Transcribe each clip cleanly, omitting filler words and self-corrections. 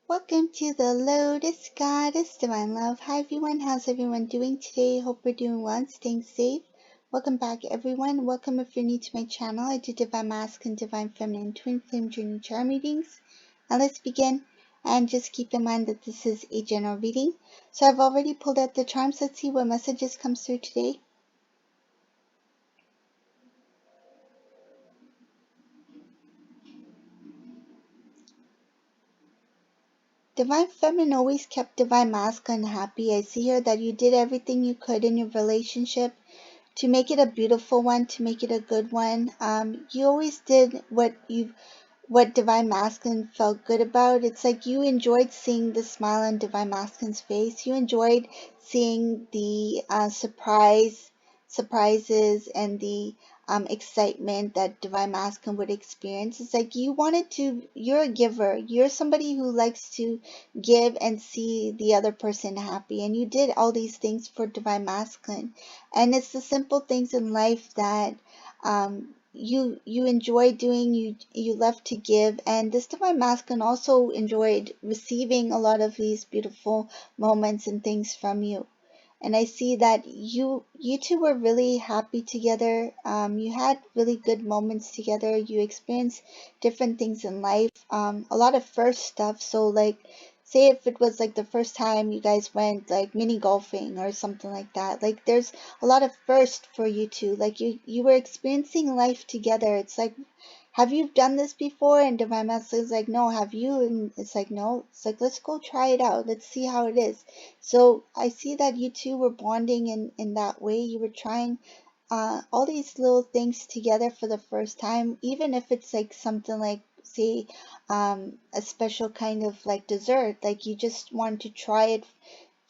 Welcome to the Lotus Goddess Divine Love. Hi everyone, how's everyone doing today? Hope we're doing well and staying safe. Welcome back everyone. Welcome if you're new to my channel. I do Divine Masculine, Divine Feminine, Twin Flame Journey Charm readings. Now let's begin. And just keep in mind that this is a general reading. So I've already pulled out the charms. Let's see what messages comes through today. Divine Feminine always kept Divine Masculine happy. I see here that you did everything you could in your relationship to make it a beautiful one, to make it a good one. You always did what Divine Masculine felt good about. It's like you enjoyed seeing the smile on Divine Masculine's face. You enjoyed seeing the surprises and the excitement that Divine Masculine would experience. It's like you wanted to, you're a giver. You're somebody who likes to give and see the other person happy. And you did all these things for Divine Masculine. And it's the simple things in life that you enjoy doing, you love to give, and this Divine Masculine also enjoyed receiving a lot of these beautiful moments and things from you. And I see that you two were really happy together. You had really good moments together. You experienced different things in life, a lot of first stuff. So like, say if it was like the first time you guys went like mini golfing or something like that. Like there's a lot of first for you two. Like you were experiencing life together. It's like, have you done this before? And Divine Masculine is like, no, have you? And it's like, no. It's like, let's go try it out. Let's see how it is. So I see that you two were bonding in that way. You were trying all these little things together for the first time, even if it's like something like, say, a special kind of like dessert. Like you just want to try it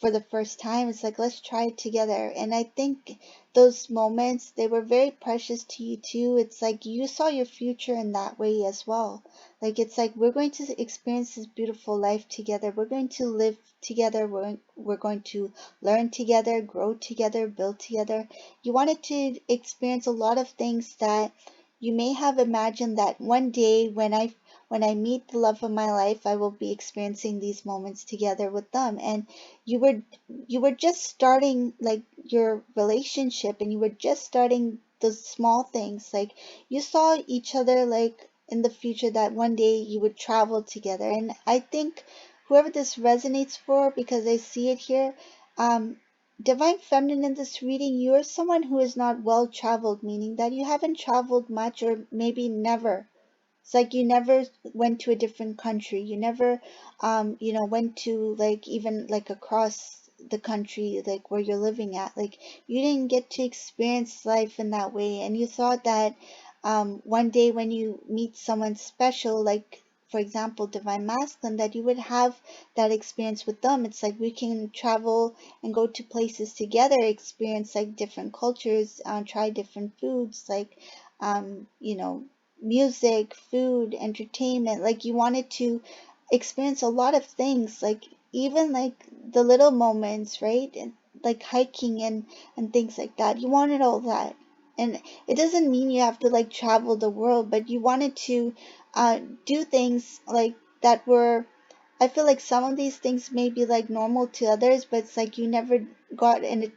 for the first time. It's like, let's try it together. And I think those moments, they were very precious to you too. It's like you saw your future in that way as well. Like it's like, we're going to experience this beautiful life together. We're going to live together. We're going to learn together, grow together, build together. You wanted to experience a lot of things that you may have imagined that one day when I meet the love of my life, I will be experiencing these moments together with them. And you were you were just starting like your relationship, and you were just starting the small things. Like you saw each other like in the future that one day you would travel together. And I think whoever this resonates for, because I see it here, um Divine Feminine, in this reading, you are someone who is not well traveled, meaning that you haven't traveled much or maybe never. It's like you never went to a different country. You never, went to like even like across the country, like where you're living at. Like you didn't get to experience life in that way. And you thought that one day when you meet someone special, like for example, Divine Masculine, that you would have that experience with them. It's like we can travel and go to places together, experience like different cultures, try different foods, like, you know, music, food, entertainment. Like you wanted to experience a lot of things, like even like the little moments, right? And like hiking and things like that. You wanted all that. And it doesn't mean you have to like travel the world, but you wanted to do things like that were, I feel like some of these things may be like normal to others, but it's like you never got an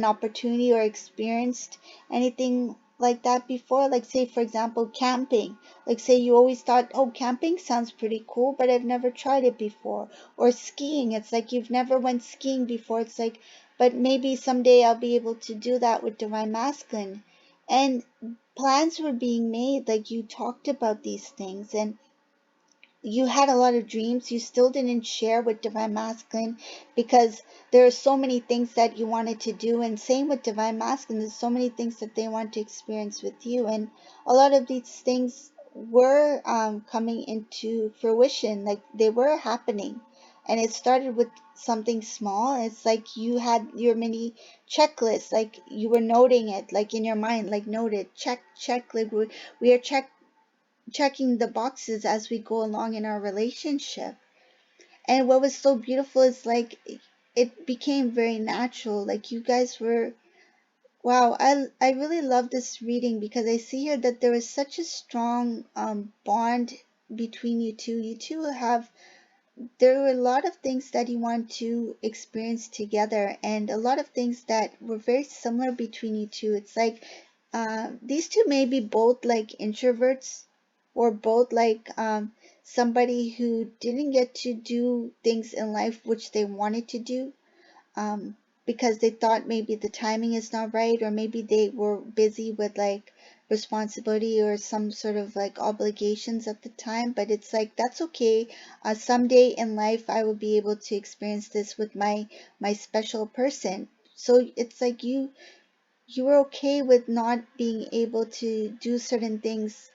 opportunity or experienced anything like that before. Like say for example, camping. Like say you always thought, oh, camping sounds pretty cool, but I've never tried it before. Or skiing. It's like you've never went skiing before. It's like, but maybe someday I'll be able to do that with Divine Masculine. And plans were being made, like you talked about these things, and you had a lot of dreams you still didn't share with Divine Masculine, because there are so many things that you wanted to do. And same with Divine Masculine, there's so many things that they want to experience with you. And a lot of these things were coming into fruition, like they were happening. And it started with something small. It's like you had your mini checklist, like you were noting it, like in your mind, like noted, check, like we are checking the boxes as we go along in our relationship. And what was so beautiful is like it became very natural. Like you guys were, wow, I really love this reading, because I see here that there is such a strong bond between you two. You two have there were a lot of things that you want to experience together, and a lot of things that were very similar between you two. It's like these two may be both like introverts, or both like somebody who didn't get to do things in life which they wanted to do, um, because they thought maybe the timing is not right, or maybe they were busy with like responsibility or some sort of like obligations at the time. But it's like that's okay. Someday in life I will be able to experience this with my special person. So it's like you were okay with not being able to do certain things.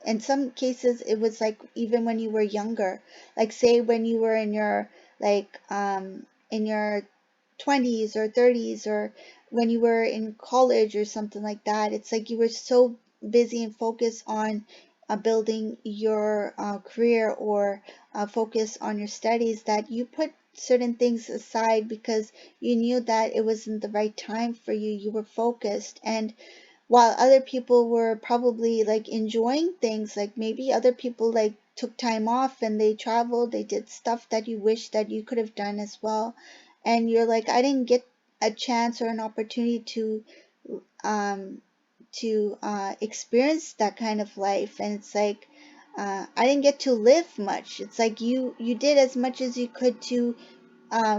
In some cases, it was like even when you were younger, like say when you were in your like in your 20s or 30s, or when you were in college or something like that. It's like you were so busy and focused on building your career, or focus on your studies, that you put certain things aside because you knew that it wasn't the right time for you. You were focused. And while other people were probably like enjoying things, like maybe other people like took time off and they traveled, they did stuff that you wish that you could have done as well. And you're like, I didn't get a chance or an opportunity um to experience that kind of life. And it's like I didn't get to live much. It's like you did as much as you could to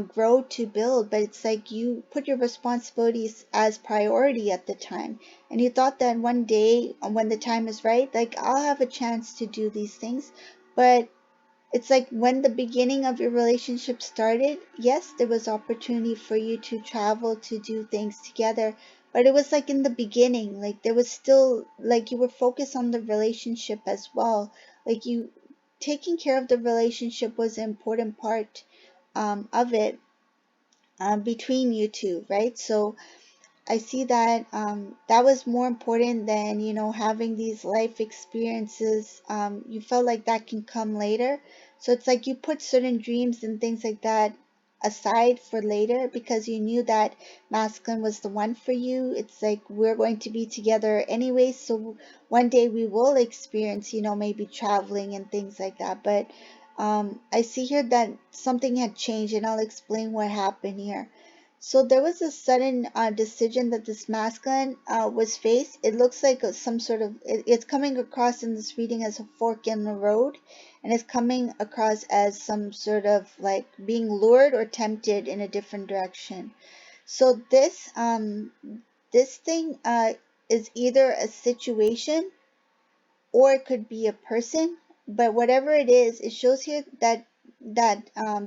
grow, to build, but it's like you put your responsibilities as priority at the time, and you thought that one day when the time is right, like I'll have a chance to do these things. But it's like when the beginning of your relationship started, yes, there was opportunity for you to travel, to do things together, but it was like in the beginning, like there was still like you were focused on the relationship as well. Like you taking care of the relationship was an important part of it, between you two, right? So I see that that was more important than, having these life experiences. You felt like that can come later. So it's like you put certain dreams and things like that aside for later because you knew that masculine was the one for you. It's like we're going to be together anyway. So one day we will experience, maybe traveling and things like that. But I see here that something had changed, and I'll explain what happened here. So there was a sudden decision that this masculine was faced. It looks like some sort of, it's coming across in this reading as a fork in the road, and it's coming across as some sort of like being lured or tempted in a different direction. So this thing is either a situation or it could be a person, but whatever it is, it shows here that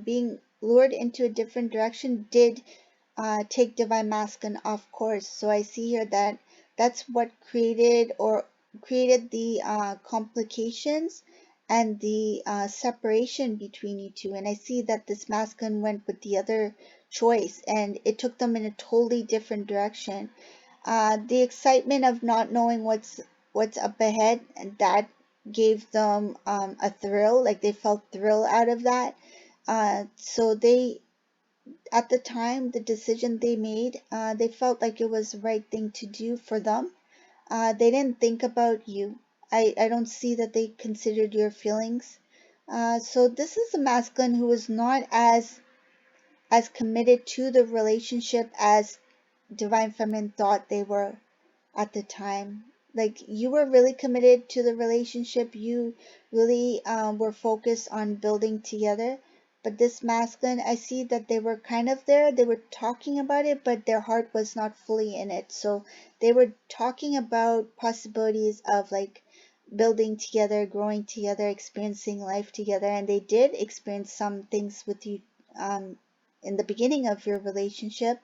being lured into a different direction did take divine masculine off course. So I see here that that's what created the complications and the separation between you two. And I see that this masculine went with the other choice, and it took them in a totally different direction. The excitement of not knowing what's up ahead, and that gave them a thrill. Like they felt thrill out of that. So they, at the time, the decision they made, they felt like it was the right thing to do for them. They didn't think about you. I don't see that they considered your feelings. So this is a masculine who was not as committed to the relationship as divine feminine thought they were at the time. Like you were really committed to the relationship. You really were focused on building together. But this masculine, I see that they were kind of there. They were talking about it, but their heart was not fully in it. So they were talking about possibilities of like building together, growing together, experiencing life together. And they did experience some things with you um, in the beginning of your relationship,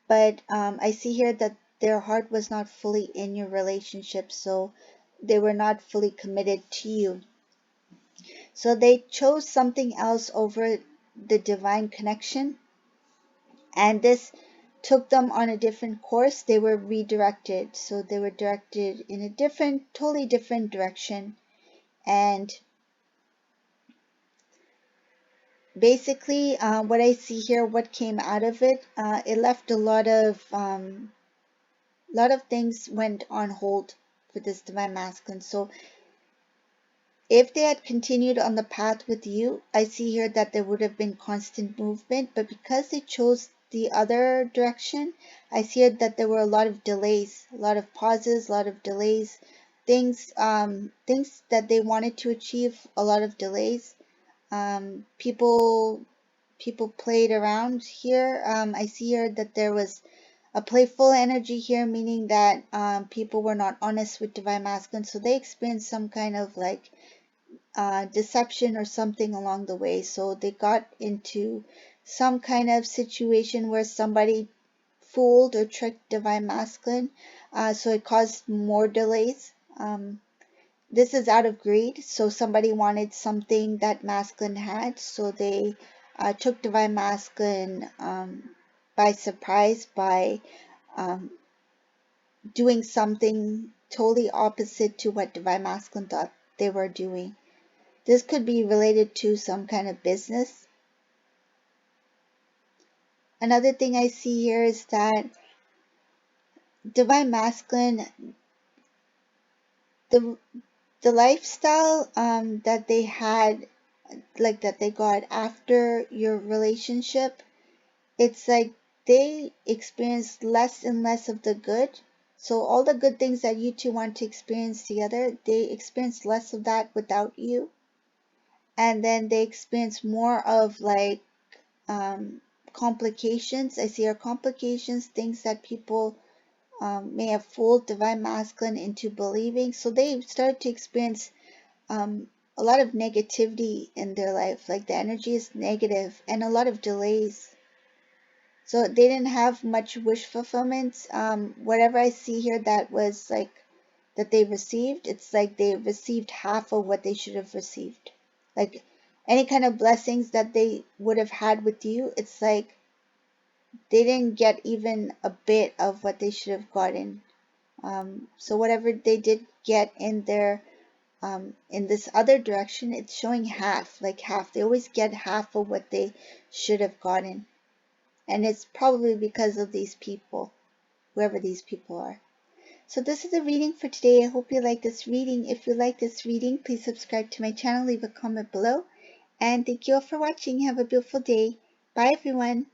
but I see here that their heart was not fully in your relationship, so they were not fully committed to you. So they chose something else over the divine connection, and this took them on a different course. They were redirected, so they were directed in a different, totally different direction. And basically, what I see here, what came out of it, it left a lot of things went on hold for this divine masculine. So If they had continued on the path with you, I see here that there would have been constant movement, but because they chose the other direction, I see here that there were a lot of delays, a lot of pauses, a lot of delays, things that they wanted to achieve, a lot of delays. People played around here. I see here that there was a playful energy here, meaning that people were not honest with divine masculine, so they experienced some kind of like deception or something along the way. So they got into some kind of situation where somebody fooled or tricked divine masculine, so it caused more delays. This is out of greed, so somebody wanted something that masculine had, so they took divine masculine by surprise by um, doing something totally opposite to what divine masculine thought they were doing. This could be related to some kind of business. Another thing I see here is that divine masculine, the the lifestyle that they had, like that they got after your relationship, it's like they experienced less and less of the good. So all the good things that you two want to experience together, they experience less of that without you. And then they experience more of like um, complications. I see are complications, things that people may have fooled divine masculine into believing. So they started to experience a lot of negativity in their life. Like the energy is negative and a lot of delays. So they didn't have much wish fulfillment. Whatever I see here that was like that they received, it's like they received half of what they should have received. Like any kind of blessings that they would have had with you, it's like they didn't get even a bit of what they should have gotten. So whatever they did get in this other direction, it's showing half, like half. They always get half of what they should have gotten. And it's probably because of these people, whoever these people are. So this is the reading for today. I hope you like this reading. If you like this reading, please subscribe to my channel, leave a comment below. And thank you all for watching. Have a beautiful day. Bye everyone.